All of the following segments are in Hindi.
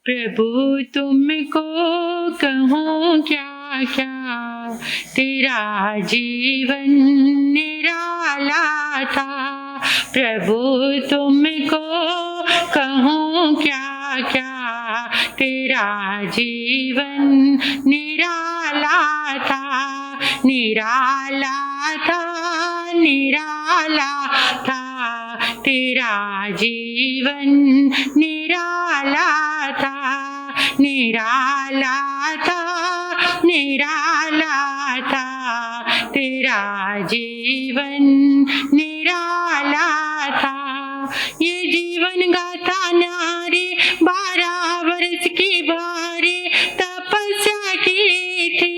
प्रभु तुमको कहूँ क्या क्या, तेरा जीवन निराला था। प्रभु तुमको कहूँ क्या क्या, तेरा जीवन निराला था। निराला था, निराला था, तेरा जीवन निराला था। निराला था, निराला था, तेरा जीवन निराला था। ये जीवन गाथा नारी 12 वर्ष की भारी तपस्या की थी।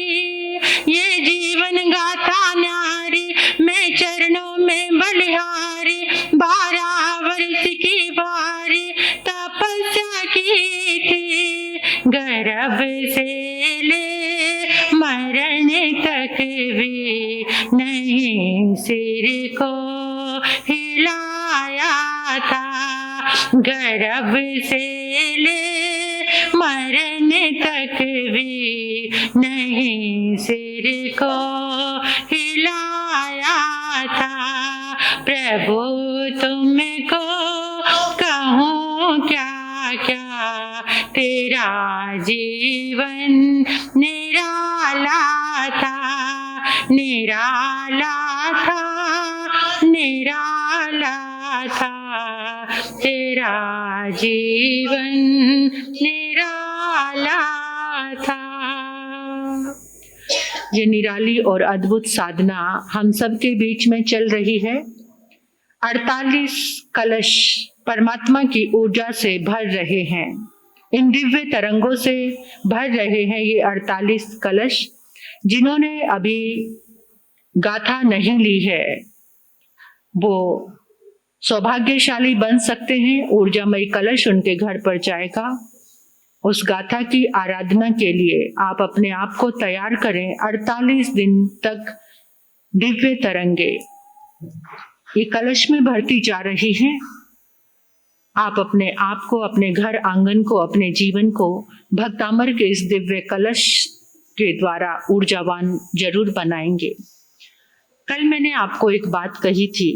ये जीवन गाथा नारी मैं चरणों में बलिहारी 12 वर्ष की भारी तपस्या की थी। गर्भ से ले मरण तक भी नहीं सिर को हिलाया था। गर्भ से ले मरण तक भी नहीं सिर को हिलाया था। प्रभु तुमको कहूँ क्या क्या, तेरा जीवन निराला था। निराला था, निराला था, तेरा जीवन निराला था। ये निराली और अद्भुत साधना हम सबके बीच में चल रही है। 48 कलश परमात्मा की ऊर्जा से भर रहे हैं, इन दिव्य तरंगों से भर रहे हैं ये 48 कलश। जिन्होंने अभी गाथा नहीं ली है वो सौभाग्यशाली बन सकते हैं। ऊर्जामयी कलश उनके घर पर जाएगा। उस गाथा की आराधना के लिए आप अपने आप को तैयार करें। 48 दिन तक दिव्य तरंगे ये कलश में भरती जा रही हैं। आप अपने आप को, अपने घर आंगन को, अपने जीवन को भक्तामर के इस दिव्य कलश के द्वारा ऊर्जावान जरूर बनाएंगे। कल मैंने आपको एक बात कही थी,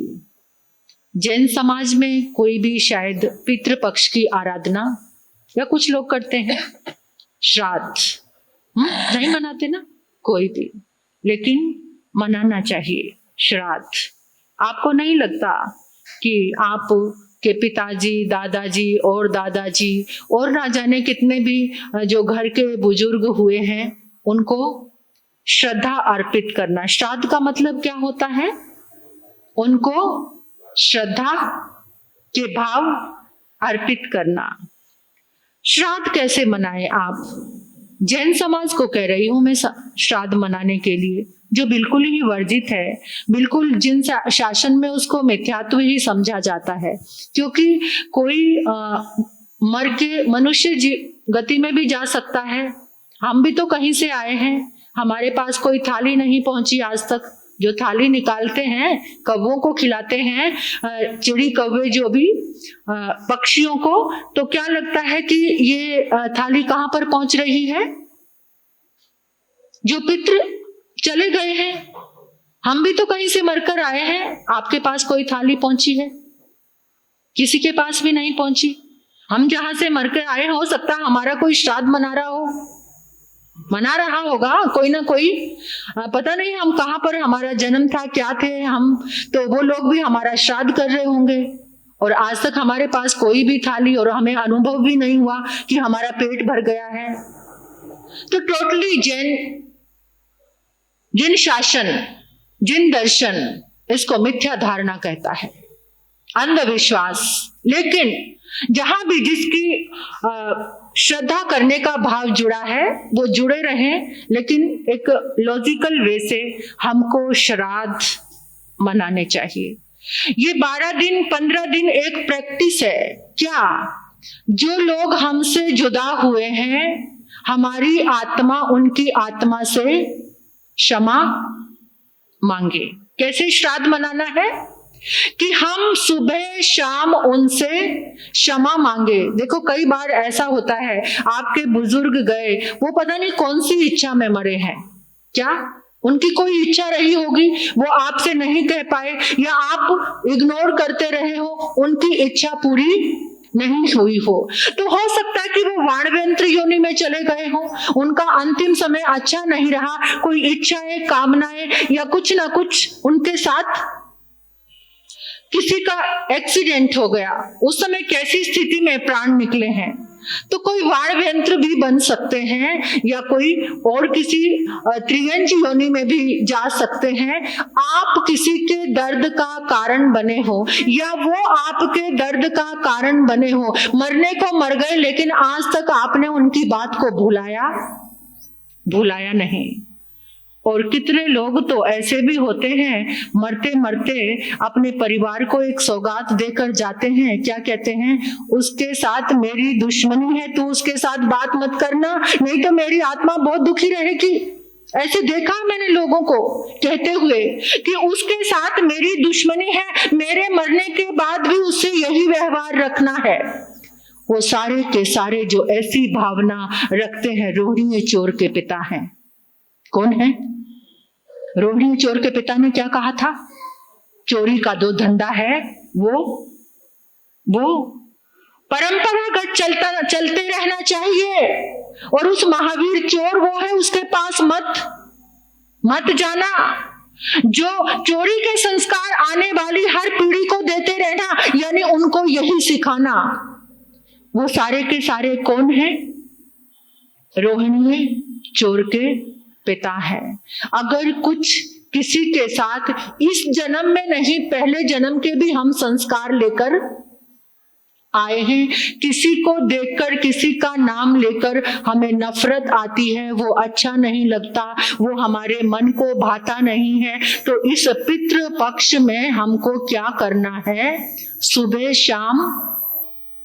जैन समाज में कोई भी शायद पितृपक्ष की आराधना या कुछ लोग करते हैं, श्राद्ध नहीं मनाते ना कोई भी, लेकिन मनाना चाहिए श्राद्ध। आपको नहीं लगता कि आप के पिताजी, दादाजी और दादाजी और ना जाने कितने भी जो घर के बुजुर्ग हुए हैं उनको श्रद्धा अर्पित करना। श्राद्ध का मतलब क्या होता है? उनको श्रद्धा के भाव अर्पित करना। श्राद्ध कैसे मनाएं आप? जैन समाज को कह रही हूं मैं श्राद्ध मनाने के लिए, जो बिल्कुल ही वर्जित है, बिल्कुल जिन शासन में उसको मिथ्यात्व ही समझा जाता है। क्योंकि कोई मर के मनुष्य गति में भी जा सकता है। हम भी तो कहीं से आए हैं, हमारे पास कोई थाली नहीं पहुंची आज तक। जो थाली निकालते हैं कौवों को खिलाते हैं, चिड़ी कौवे जो भी पक्षियों को, तो क्या लगता है कि ये थाली कहां पर पहुंच रही है? जो पितृ चले गए हैं, हम भी तो कहीं से मरकर आए हैं। आपके पास कोई थाली पहुंची है? किसी के पास भी नहीं पहुंची। हम जहां से मरकर आए, हो सकता है हमारा कोई श्राद्ध मना रहा होगा कोई ना कोई, पता नहीं हम कहां पर हमारा जन्म था, क्या थे हम, तो वो लोग भी हमारा श्राद्ध कर रहे होंगे। और आज तक हमारे पास कोई भी थाली और हमें अनुभव भी नहीं हुआ कि हमारा पेट भर गया है। तो टोटली जिन शासन, जिन दर्शन, इसको मिथ्या धारणा कहता है, अंधविश्वास। लेकिन जहां भी जिसकी श्रद्धा करने का भाव जुड़ा है वो जुड़े रहें, लेकिन एक लॉजिकल वे से हमको श्राद्ध मनाने चाहिए। ये 12 दिन 15 दिन एक प्रैक्टिस है। क्या जो लोग हमसे जुदा हुए हैं, हमारी आत्मा उनकी आत्मा से क्षमा मांगे। कैसे श्राद्ध मनाना है? कि हम सुबह शाम उनसे क्षमा मांगे। देखो कई बार ऐसा होता है, आपके बुजुर्ग गए, वो पता नहीं कौन सी इच्छा में मरे हैं, क्या उनकी कोई इच्छा रही होगी, वो आपसे नहीं कह पाए, या आप इग्नोर करते रहे हो, उनकी इच्छा पूरी नहीं हुई हो। तो हो सकता है कि वो वाणव्यंत्र योनि में चले गए हो, उनका अंतिम समय अच्छा नहीं रहा, कोई इच्छाएं, कामनाएं या कुछ ना कुछ उनके साथ किसी का एक्सीडेंट हो गया, उस समय कैसी स्थिति में प्राण निकले हैं। तो कोई वाणव्यंत्र भी बन सकते हैं, या कोई और किसी त्रियंज योनि में भी जा सकते हैं। आप किसी के दर्द का कारण बने हो, या वो आपके दर्द का कारण बने हो। मरने को मर गए, लेकिन आज तक आपने उनकी बात को भुलाया नहीं। और कितने लोग तो ऐसे भी होते हैं, मरते मरते अपने परिवार को एक सौगात देकर जाते हैं। क्या कहते हैं? उसके साथ मेरी दुश्मनी है, तू उसके साथ बात मत करना, नहीं तो मेरी आत्मा बहुत दुखी रहेगी। ऐसे देखा मैंने लोगों को कहते हुए कि उसके साथ मेरी दुश्मनी है, मेरे मरने के बाद भी उससे यही व्यवहार रखना है। वो सारे के सारे जो ऐसी भावना रखते हैं, रोहिणी चोर के पिता हैं। कौन है? रोहिणी चोर के पिता ने क्या कहा था? चोरी का दो धंधा है, वो परंपरागत चलते रहना चाहिए, और उस महावीर चोर वो है, उसके पास मत जाना। जो चोरी के संस्कार आने वाली हर पीढ़ी को देते रहना, यानी उनको यही सिखाना। वो सारे के सारे कौन है? रोहिणी चोर के पिता है। अगर कुछ किसी के साथ इस जन्म में नहीं, पहले जन्म के भी हम संस्कार लेकर आए हैं, किसी को देखकर, किसी का नाम लेकर हमें नफरत आती है, वो अच्छा नहीं लगता, वो हमारे मन को भाता नहीं है, तो इस पितृ पक्ष में हमको क्या करना है? सुबह शाम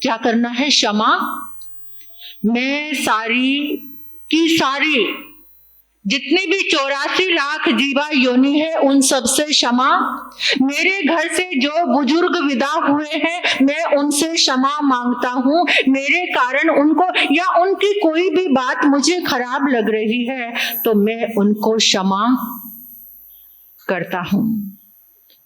क्या करना है? क्षमा। मैं सारी की सारी जितनी भी 84 लाख जीवा योनि है, उन सब से क्षमा। मेरे घर से जो बुजुर्ग विदा हुए हैं, मैं उनसे क्षमा मांगता हूं। मेरे कारण उनको, या उनकी कोई भी बात मुझे खराब लग रही है, तो मैं उनको क्षमा करता हूं।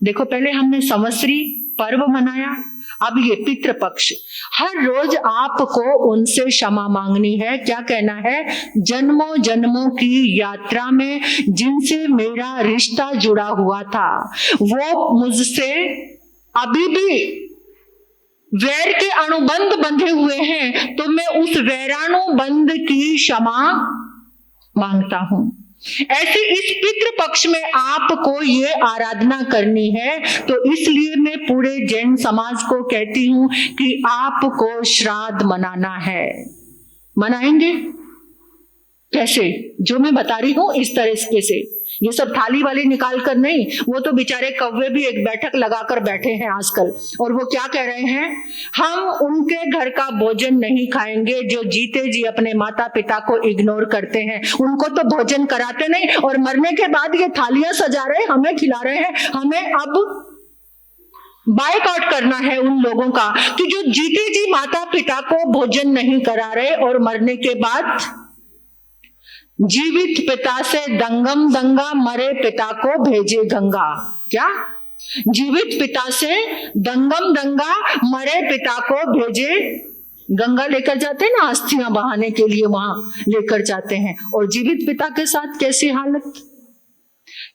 देखो, पहले हमने संवत्सरी पर्व मनाया, अब ये पितृपक्ष। हर रोज आपको उनसे क्षमा मांगनी है। क्या कहना है? जन्मों जन्मों की यात्रा में जिनसे मेरा रिश्ता जुड़ा हुआ था, वो मुझसे अभी भी वैर के अनुबंध बंधे हुए हैं, तो मैं उस वैरानुबंध की क्षमा मांगता हूं। ऐसे इस पितृ पक्ष में आपको ये आराधना करनी है। तो इसलिए मैं पूरे जैन समाज को कहती हूं कि आपको श्राद्ध मनाना है। मनाएंगे कैसे? जो मैं बता रही हूं इस तरह से, ये सब थाली वाली निकाल कर नहीं। वो तो बेचारे कौवे भी एक बैठक लगाकर बैठे हैं आजकल, और वो क्या कह रहे हैं? हम उनके घर का भोजन नहीं खाएंगे जो जीते जी अपने माता पिता को इग्नोर करते हैं। उनको तो भोजन कराते नहीं, और मरने के बाद ये थालियां सजा रहे, हमें खिला रहे हैं। हमें अब बायकॉट करना है उन लोगों का कि जो जीते जी माता पिता को भोजन नहीं करा रहे, और मरने के बाद जीवित पिता से दंगम दंगा, मरे पिता को भेजे गंगा। क्या? जीवित पिता से दंगम दंगा, मरे पिता को भेजे गंगा। लेकर जाते हैं ना, अस्थियां बहाने के लिए वहां लेकर जाते हैं, और जीवित पिता के साथ कैसी हालत।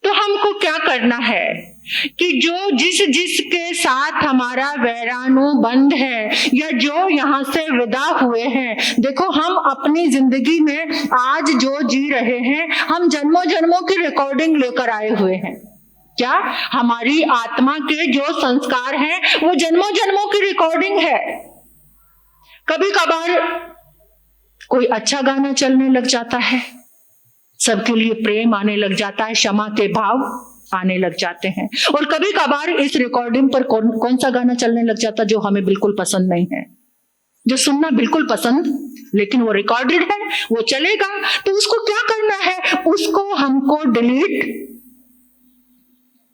तो हमको क्या करना है कि जो जिसके साथ हमारा वैरानुबंध है, या जो यहाँ से विदा हुए हैं, देखो हम अपनी जिंदगी में आज जो जी रहे हैं, हम जन्मों जन्मों की रिकॉर्डिंग लेकर आए हुए हैं। क्या? हमारी आत्मा के जो संस्कार हैं, वो जन्मों जन्मों की रिकॉर्डिंग है। कभी कभार कोई अच्छा गाना चलने लग जाता है, सबके लिए प्रेम आने लग जाता है, क्षमा के भाव आने लग जाते हैं, और कभी कभार इस रिकॉर्डिंग पर कौन सा गाना चलने लग जाता जो हमें बिल्कुल पसंद नहीं है, जो सुनना बिल्कुल पसंद, लेकिन वो रिकॉर्डेड है, वो चलेगा। तो उसको क्या करना है? उसको हमको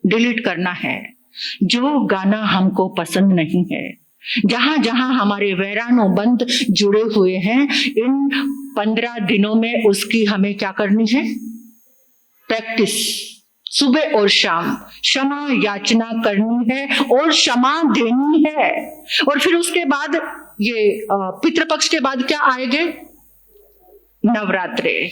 डिलीट करना है। जो गाना हमको पसंद नहीं है, जहां जहां हमारे वैरानोबंद जुड़े हुए हैं, इन 15 दिनों में उसकी हमें क्या करनी है? प्रैक्टिस। सुबह और शाम क्षमा याचना करनी है और क्षमा देनी है। और फिर उसके बाद ये पितृपक्ष के बाद क्या आएंगे? नवरात्रे।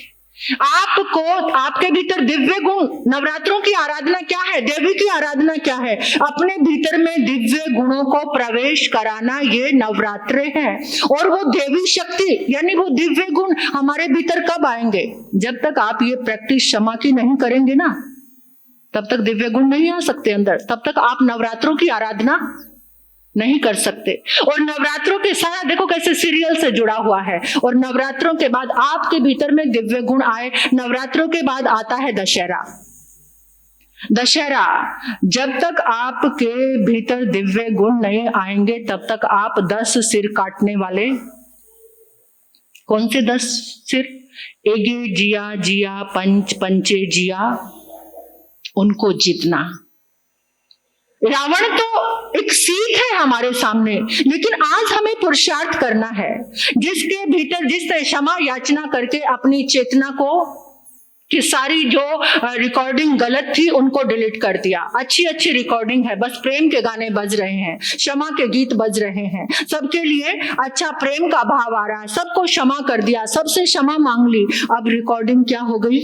आपको आपके भीतर दिव्य गुण, नवरात्रों की आराधना क्या है? देवी की आराधना क्या है? अपने भीतर में दिव्य गुणों को प्रवेश कराना, ये नवरात्रे हैं। और वो देवी शक्ति यानी वो दिव्य गुण हमारे भीतर कब आएंगे? जब तक आप ये प्रैक्टिस क्षमा की नहीं करेंगे ना, तब तक दिव्य गुण नहीं आ सकते अंदर, तब तक आप नवरात्रों की आराधना नहीं कर सकते। और नवरात्रों के सारा देखो कैसे सीरियल से जुड़ा हुआ है। और नवरात्रों के बाद आपके भीतर में दिव्य गुण आए। नवरात्रों के बाद आता है दशहरा। दशहरा, जब तक आपके भीतर दिव्य गुण नहीं आएंगे तब तक आप 10 सिर काटने वाले। कौन से 10 सिर? एगे जिया जिया पंच पंचे जिया, उनको जीतना। रावण तो एक सीख है हमारे सामने, लेकिन आज हमें पुरुषार्थ करना है। जिसके भीतर, जिसने क्षमा याचना करके अपनी चेतना को कि सारी जो रिकॉर्डिंग गलत थी उनको डिलीट कर दिया। अच्छी अच्छी रिकॉर्डिंग है, बस प्रेम के गाने बज रहे हैं, क्षमा के गीत बज रहे हैं, सबके लिए अच्छा प्रेम का भाव आ रहा है, सबको क्षमा कर दिया, सबसे क्षमा मांग ली। अब रिकॉर्डिंग क्या हो गई?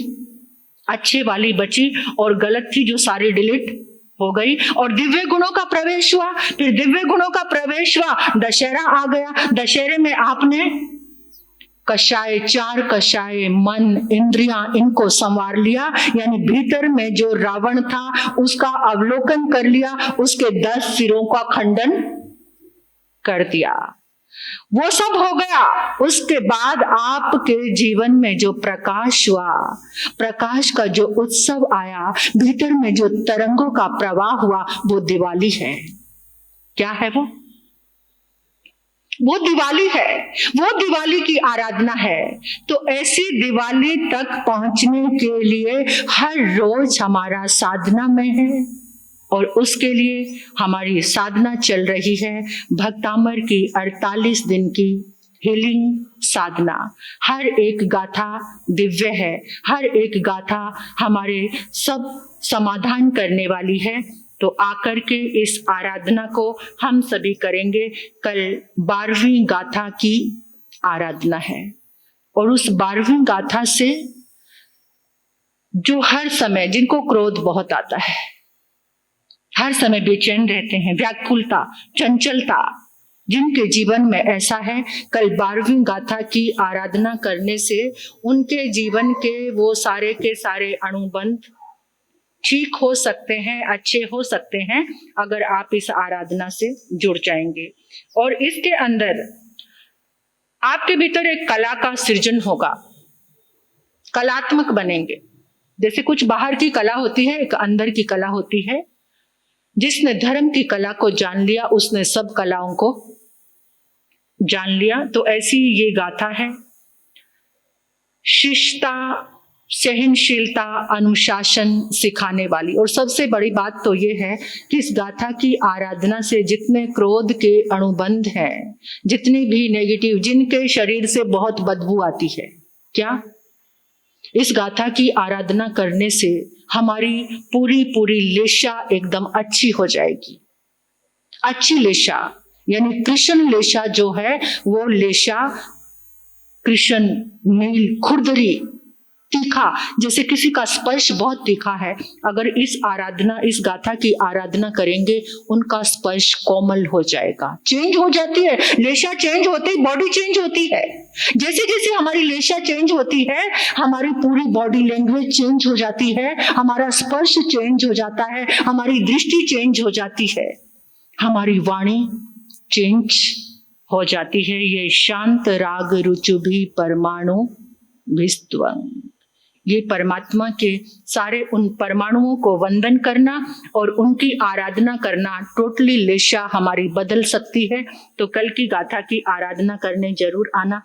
अच्छे वाली बची और गलत थी जो सारी डिलीट हो गई। और दिव्य गुणों का प्रवेश हुआ। फिर दिव्य गुणों का प्रवेश हुआ, दशहरा आ गया। दशहरे में आपने कषाय, 4 कषाय, मन, इंद्रियां, इनको संवार लिया। यानी भीतर में जो रावण था उसका अवलोकन कर लिया, उसके 10 सिरों का खंडन कर दिया। वो सब हो गया। उसके बाद आपके जीवन में जो प्रकाश हुआ, प्रकाश का जो उत्सव आया, भीतर में जो तरंगों का प्रवाह हुआ, वो दिवाली है। क्या है वो? वो दिवाली है, वो दिवाली की आराधना है। तो ऐसी दिवाली तक पहुंचने के लिए हर रोज हमारा साधना में है। और उसके लिए हमारी साधना चल रही है भक्तामर की 48 दिन की हीलिंग साधना। हर एक गाथा दिव्य है, हर एक गाथा हमारे सब समाधान करने वाली है। तो आकर के इस आराधना को हम सभी करेंगे। कल 12वीं गाथा की आराधना है और उस 12वीं गाथा से जो हर समय, जिनको क्रोध बहुत आता है, हर समय बेचैन रहते हैं, व्याकुलता, चंचलता जिनके जीवन में ऐसा है, कल 12वीं गाथा की आराधना करने से उनके जीवन के वो सारे के सारे अनुबंध ठीक हो सकते हैं, अच्छे हो सकते हैं, अगर आप इस आराधना से जुड़ जाएंगे। और इसके अंदर आपके भीतर एक कला का सृजन होगा, कलात्मक बनेंगे। जैसे कुछ बाहर की कला होती है, एक अंदर की कला होती है। जिसने धर्म की कला को जान लिया उसने सब कलाओं को जान लिया। तो ऐसी ये गाथा है। शिष्टता, सहनशीलता, अनुशासन सिखाने वाली। और सबसे बड़ी बात तो ये है कि इस गाथा की आराधना से जितने क्रोध के अनुबंध हैं, जितनी भी नेगेटिव, जिनके शरीर से बहुत बदबू आती है, क्या इस गाथा की आराधना करने से हमारी पूरी लेशा एकदम अच्छी हो जाएगी। अच्छी लेशा यानी कृष्ण लेशा जो है, वो लेशा कृष्ण, नील, खुरदरी, तीखा, जैसे किसी का स्पर्श बहुत तीखा है, अगर इस आराधना, इस गाथा की आराधना करेंगे, उनका स्पर्श कोमल हो जाएगा। चेंज हो जाती है लेशा, चेंज होती, बॉडी चेंज होती है। जैसे जैसे हमारी लेशा चेंज होती है, हमारी पूरी बॉडी लैंग्वेज चेंज हो जाती है, हमारा स्पर्श चेंज हो जाता है, हमारी दृष्टि चेंज हो जाती है, हमारी वाणी चेंज हो जाती है। ये शांत राग रुचुभि परमाणु विस्त्वं, ये परमात्मा के सारे उन परमाणुओं को वंदन करना और उनकी आराधना करना, टोटली लेशा हमारी बदल सकती है। तो कल की गाथा की आराधना करने जरूर आना।